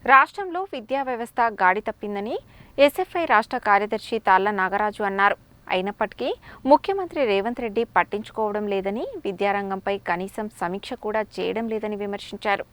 రాష్ట్రంలో విద్యా వ్యవస్థ గాడి తప్పిందని ఎస్ఎఫ్ఐ రాష్ట్ర కార్యదర్శి తాళ్ల నాగరాజు అన్నారు. అయినప్పటికీ ముఖ్యమంత్రి రేవంత్ రెడ్డి పట్టించుకోవడం లేదని, విద్యారంగంపై కనీసం సమీక్ష కూడా చేయడం లేదని విమర్శించారు.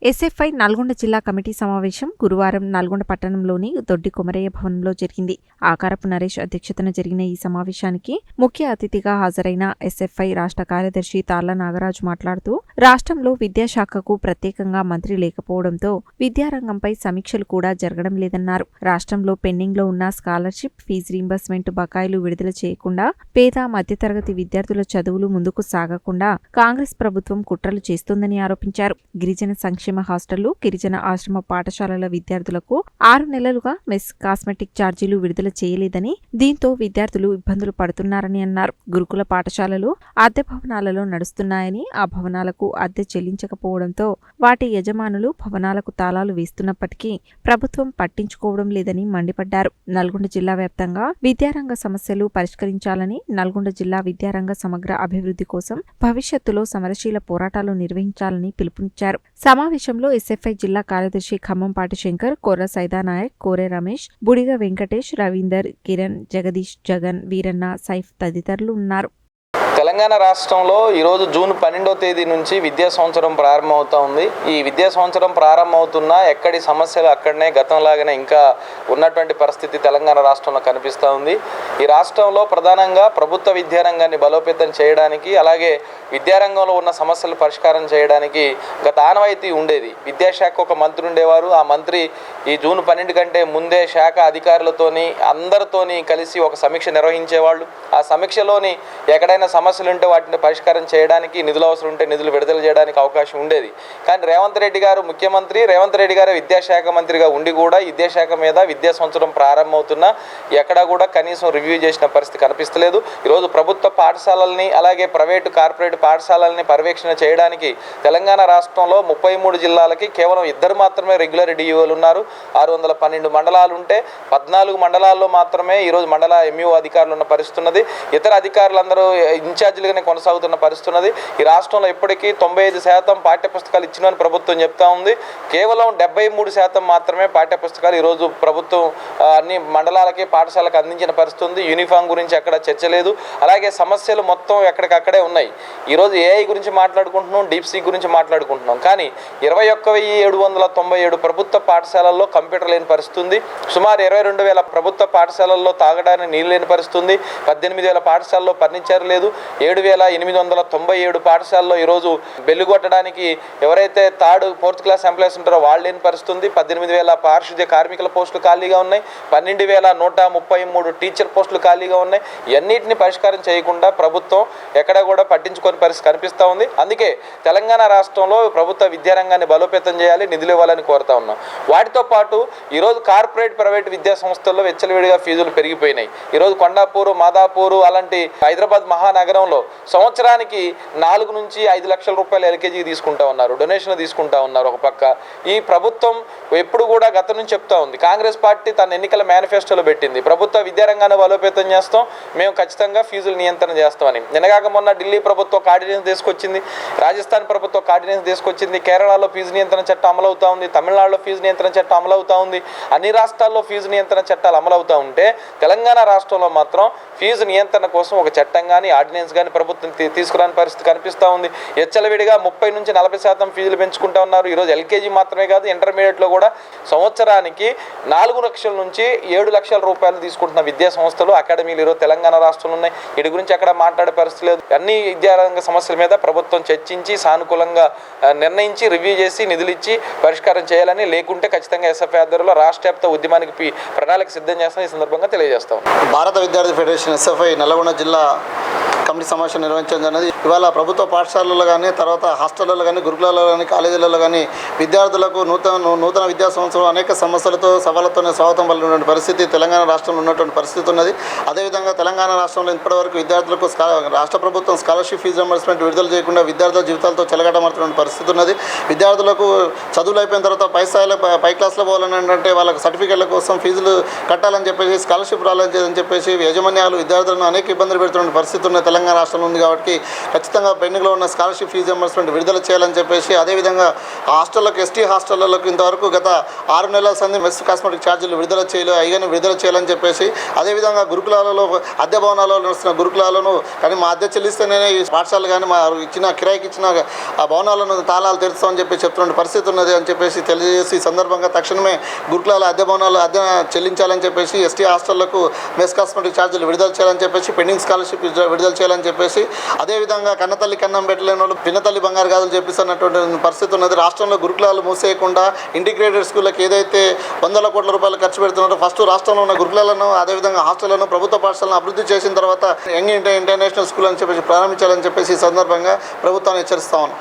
ఎస్ఎఫ్ఐ నల్గొండ జిల్లా కమిటీ సమావేశం గురువారం నల్గొండ పట్టణంలోని దొడ్డి కొమరయ్య భవనంలో జరిగింది. ఆకారపు నరేష్ అధ్యక్షతన జరిగిన ఈ సమావేశానికి ముఖ్య అతిథిగా హాజరైన ఎస్ఎఫ్ఐ రాష్ట్ర కార్యదర్శి తాళ్ల నాగరాజు మాట్లాడుతూ, రాష్ట్రంలో విద్యాశాఖకు ప్రత్యేకంగా మంత్రి లేకపోవడంతో విద్యారంగంపై సమీక్షలు కూడా జరగడం లేదన్నారు. రాష్ట్రంలో పెండింగ్లో ఉన్న స్కాలర్షిప్, ఫీజు రీయింబర్స్మెంట్ బకాయిలు విడుదల చేయకుండా, పేద మధ్యతరగతి విద్యార్థుల చదువులు ముందుకు సాగకుండా కాంగ్రెస్ ప్రభుత్వం కుట్రలు చేస్తోందని ఆరోపించారు. గిరిజన సంక్షేమ హాస్టళ్లు, గిరిజన ఆశ్రమ పాఠశాలల విద్యార్థులకు 6 నెలలుగా మెస్, కాస్మెటిక్ ఛార్జీలు విడుదల చేయలేదని, దీంతో విద్యార్థులు ఇబ్బందులు పడుతున్నారని అన్నారు. గురుకుల పాఠశాలలు అద్దె భవనాలలో నడుస్తున్నాయని, ఆ భవనాలకు అద్దె చెల్లించకపోవడంతో వాటి యజమానులు భవనాలకు తాళాలు వేస్తున్నప్పటికీ ప్రభుత్వం పట్టించుకోవడం లేదని మండిపడ్డారు. నల్గొండ జిల్లా వ్యాప్తంగా విద్యారంగ సమస్యలు పరిష్కరించాలని, నల్గొండ జిల్లా విద్యారంగ సమగ్ర అభివృద్ధి కోసం భవిష్యత్తులో సమరశీల పోరాటాలు నిర్వహించాలని పిలుపునిచ్చారు. సమావేశంలో ఎస్ఎఫ్ఐ జిల్లా కార్యదర్శి ఖమ్మంపాటి శంకర్, కొర్ర సైదానాయక్, కోరె రమేష్, బుడిగ వెంకటేష్, రవీందర్, కిరణ్, జగదీష్, జగన్, వీరన్న, సైఫ్ తదితరులు ఉన్నారు. తెలంగాణ రాష్ట్రంలో ఈరోజు జూన్ 12వ తేదీ నుంచి విద్యా సంవత్సరం ప్రారంభమవుతూ ఉంది. ఈ విద్యా సంవత్సరం ప్రారంభమవుతున్నా ఎక్కడి సమస్యలు అక్కడనే గతంలాగానే ఇంకా ఉన్నటువంటి పరిస్థితి తెలంగాణ రాష్ట్రంలో కనిపిస్తూ ఉంది. ఈ రాష్ట్రంలో ప్రధానంగా ప్రభుత్వ విద్యారంగాన్ని బలోపేతం చేయడానికి, అలాగే విద్యారంగంలో ఉన్న సమస్యలు పరిష్కారం చేయడానికి గత ఆనవాయితీ ఉండేది. విద్యాశాఖ ఒక మంత్రి ఉండేవారు. ఆ మంత్రి ఈ జూన్ 12 కంటే ముందే శాఖ అధికారులతోని అందరితోని కలిసి ఒక సమీక్ష నిర్వహించేవాళ్ళు. ఆ సమీక్షలోని ఎక్కడైనా సమస్యలు ఉంటే వాటిని పరిష్కారం చేయడానికి, నిధులు అవసరం ఉంటే నిధులు విడుదల చేయడానికి అవకాశం ఉండేది. కానీ రేవంత్ రెడ్డి గారు ముఖ్యమంత్రి, రేవంత్ రెడ్డి గారు విద్యాశాఖ మంత్రిగా ఉండి కూడా విద్యాశాఖ మీద విద్యా సంవత్సరం ప్రారంభమవుతున్నా ఎక్కడా కూడా కనీసం రివ్యూ చేసిన పరిస్థితి కనిపిస్తలేదు. ఈరోజు ప్రభుత్వ పాఠశాలల్ని, అలాగే ప్రైవేటు కార్పొరేట్ పాఠశాలల్ని పర్యవేక్షణ చేయడానికి తెలంగాణ రాష్ట్రంలో 33 జిల్లాలకి కేవలం 2 మాత్రమే రెగ్యులర్ డిఈఓలు ఉన్నారు. 612 మండలాలు ఉంటే 14 మండలాల్లో మాత్రమే ఈరోజు మండల ఎంఈఓ అధికారులు ఉన్న పరిస్థితి ఉన్నది. ఇతర అధికారులందరూ ఇన్ఛార్జీలుగానే కొనసాగుతున్న పరిస్థితి ఉన్నది. ఈ రాష్ట్రంలో ఇప్పటికీ 95% పాఠ్యపుస్తకాలు ఇచ్చినని ప్రభుత్వం చెప్తా ఉంది. కేవలం 73% మాత్రమే పాఠ్యపుస్తకాలు ఈరోజు ప్రభుత్వం అన్ని మండలాలకి, పాఠశాలకు అందించిన పరిస్థితి ఉంది. యూనిఫామ్ గురించి ఎక్కడ చర్చ లేదు. అలాగే సమస్యలు మొత్తం ఎక్కడికక్కడే ఉన్నాయి. ఈరోజు ఏఐ గురించి మాట్లాడుకుంటున్నాం, డీప్సీ గురించి మాట్లాడుకుంటున్నాం. కానీ 21,797 ప్రభుత్వ పాఠశాలల్లో కంప్యూటర్ లేని పరిస్థితి ఉంది. సుమారు 22,000 ప్రభుత్వ పాఠశాలల్లో తాగడానికి నీళ్ళు లేని పరిస్థితి ఉంది. 18,000 పాఠశాలలో ఫర్నిచర్ లేదు. 7,897 పాఠశాలలో ఈరోజు బెల్లు కొట్టడానికి ఎవరైతే 4th క్లాస్ ఎంప్లాయీస్ ఉంటారో వాళ్ళు లేని పరిస్థితి ఉంది. 18,000 పారిశుద్ధ్య కార్మికుల పోస్టులు ఖాళీగా ఉన్నాయి. 12,133 టీచర్ పోస్టులు ఖాళీగా ఉన్నాయి. ఇవన్నిటిని పరిష్కారం చేయకుండా ప్రభుత్వం ఎక్కడ కూడా పట్టించుకొని పరిస్థితి కనిపిస్తూ ఉంది. అందుకే తెలంగాణ రాష్ట్రంలో ప్రభుత్వ విద్యారంగాన్ని బలోపేతం చేయాలి, నిధులు ఇవ్వాలని కోరుతా ఉన్నాం. వాటితో పాటు ఈరోజు కార్పొరేట్, ప్రైవేట్ విద్యా సంస్థల్లో వెచ్చలవిడిగా ఫీజులు పెరిగిపోయినాయి. ఈరోజు కొండాపూరు, మాదాపూరు అలాంటి హైదరాబాద్ మహానగరంలో సంవత్సరానికి 4 నుంచి 5 లక్షల రూపాయలు ఎల్కేజీ తీసుకుంటా ఉన్నారు, డొనేషన్ తీసుకుంటా ఉన్నారు. ఒక పక్క ఈ ప్రభుత్వం ఎప్పుడు కూడా గతం నుంచి చెప్తా ఉంది. కాంగ్రెస్ పార్టీ తన ఎన్నికల మేనిఫెస్టోలో పెట్టింది, ప్రభుత్వ విద్యారంగాన్ని బలోపేతం చేస్తాం, మేము ఖచ్చితంగా ఫీజులు నియంత్రణ చేస్తామని. నిన్నగాక మొన్న ఢిల్లీ ప్రభుత్వం ఆర్డినెన్స్ తీసుకొచ్చింది, రాజస్థాన్ ప్రభుత్వం ఆర్డినెన్స్ తీసుకొచ్చింది, కేరళలో ఫీజు నియంత్రణ చట్టం అమలవుతూ ఉంది, తమిళనాడులో ఫీజు నియంత్రణ చట్టం అమలవుతూ ఉంది. అన్ని రాష్ట్రాల్లో ఫీజు నియంత్రణ చట్టాలు అమలవుతూ ఉంటే తెలంగాణ రాష్ట్రంలో మాత్రం ఫీజు నియంత్రణ కోసం ఒక చట్టం కానీ ఆర్డినెన్స్ కానీ ప్రభుత్వం తీసుకురాని పరిస్థితి కనిపిస్తూ ఉంది. ఎచ్చలవిడిగా 30 నుంచి 40% ఫీజులు పెంచుకుంటూ ఉన్నారు. ఈరోజు ఎల్కేజీ మాత్రమే కాదు, ఇంటర్మీడియట్లో కూడా సంవత్సరానికి 4 లక్షల నుంచి 7 లక్షల రూపాయలు తీసుకుంటున్న విద్యా సంస్థలు, అకాడమీలు ఈరోజు తెలంగాణ రాష్ట్రంలో ఉన్నాయి. వీటి గురించి అక్కడ మాట్లాడే పరిస్థితి లేదు. అన్ని విద్యారంగ సమస్యల మీద ప్రభుత్వం చర్చించి సానుకూలంగా నిర్ణయించి రివ్యూ చేసి నిధులు ఇచ్చి పరిష్కారం చేయాలని, లేకుంటే ఖచ్చితంగా ఎస్ఎఫ్ఐ ఆధ్వర్యంలో రాష్ట్ర వ్యాప్త ఉద్యమానికి ప్రణాళిక సిద్ధం చేస్తాం. ఈ సందర్భంగా తెలియజేస్తాం. భారత విద్యార్థి ఫెడరేషన్ ఎస్ఎఫ్ఐ నల్గొండ జిల్లా కమిటీ సమావేశం నిర్వహించడం జరిగింది. ఇవాళ ప్రభుత్వ పాఠశాలల్లో కానీ, తర్వాత హాస్టళ్లలో కానీ, గురుకులాలలో కానీ, కాలేజీలలో కానీ విద్యార్థులకు నూతన విద్యా సంవత్సరం అనేక సమస్యలతో, సవాళ్లతోనే స్వాగతం పలికినటువంటి పరిస్థితి తెలంగాణ రాష్ట్రంలో ఉన్నటువంటి పరిస్థితి ఉన్నది. అదేవిధంగా తెలంగాణ రాష్ట్రంలో ఇప్పటివరకు విద్యార్థులకు రాష్ట్ర ప్రభుత్వం స్కాలర్షిప్, ఫీజు రింబర్స్మెంట్ విడుదల చేయకుండా విద్యార్థుల జీవితాలతో చెలగాటమాడుతున్న పరిస్థితి ఉన్నది. విద్యార్థులకు చదువులు అయిపోయిన తర్వాత పై క్లాస్లో పోవాలని అంటే వాళ్ళకి సర్టిఫికేట్ల కోసం ఫీజులు కట్టాలని చెప్పేసి, స్కాలర్షిప్ రాలని చెప్పేసి యాజమాన్యాలు విద్యార్థులను అనేక ఇబ్బందులు పెడుతున్న పరిస్థితి ఉన్నది తెలంగాణ తెలంగాణ రాష్ట్రంలో ఉంది కాబట్టి ఖచ్చితంగా పెండింగ్లో ఉన్న స్కాలర్షిప్ ఫీజు రియంబర్స్మెంట్ విడుదల చేయాలని చెప్పేసి, అదేవిధంగా హాస్టళ్ళకు ఎస్టీ హాస్టళ్లకు ఇంతవరకు గత 6 నెలల సంది మెస్ కాస్మెటిక్ ఛార్జీలు విడుదల చేయలేదు, అయిగానే విడుదల చేయాలని చెప్పేసి, అదేవిధంగా గురుకులాలలో అద్దె భవనాలలో నడుస్తున్న గురుకులాలను కానీ మా అద్దె చెల్లిస్తేనే ఈ పాఠశాలలు కానీ మా కిరాయికి ఇచ్చిన ఆ భవనాలను తాళాలు తెరుస్తామని చెప్పి చెప్తున్న పరిస్థితి ఉన్నది అని చెప్పేసి తెలియజేసి, ఈ సందర్భంగా తక్షణమే గురుకులాల అద్దె భవనాలు అద్దె చెల్లించాలని చెప్పేసి, ఎస్టీ హాస్టళ్లకు మెస్ కాస్మెటిక్ ఛార్జీలు విడుదల చేయాలని చెప్పేసి, పెండింగ్ స్కాలర్షిప్ విడుదల చేయాలని చెప్పేసి, అదేవిధంగా కన్నతల్లి కన్నం పెట్టలేని వాళ్ళు పిన్నతల్లి బంగారు గాజులు చెప్పిస్తున్నటువంటి పరిస్థితి ఉన్నది. రాష్ట్రంలో గురుకులాలు మూసేయకుండా ఇంటిగ్రేటెడ్ స్కూళ్ళకి ఏదైతే వందల కోట్ల రూపాయలు ఖర్చు పెడుతున్నారో ఫస్ట్ రాష్ట్రంలో ఉన్న గురుకులాలను అదేవిధంగా హాస్టళ్లను ప్రభుత్వ పాఠశాలను అభివృద్ధి చేసిన తర్వాత యంగ్ ఇంటర్నేషనల్ స్కూల్ అని చెప్పేసి ప్రారంభించాలని చెప్పేసి ఈ సందర్భంగా ప్రభుత్వాన్ని హెచ్చరిస్తా ఉన్నాం.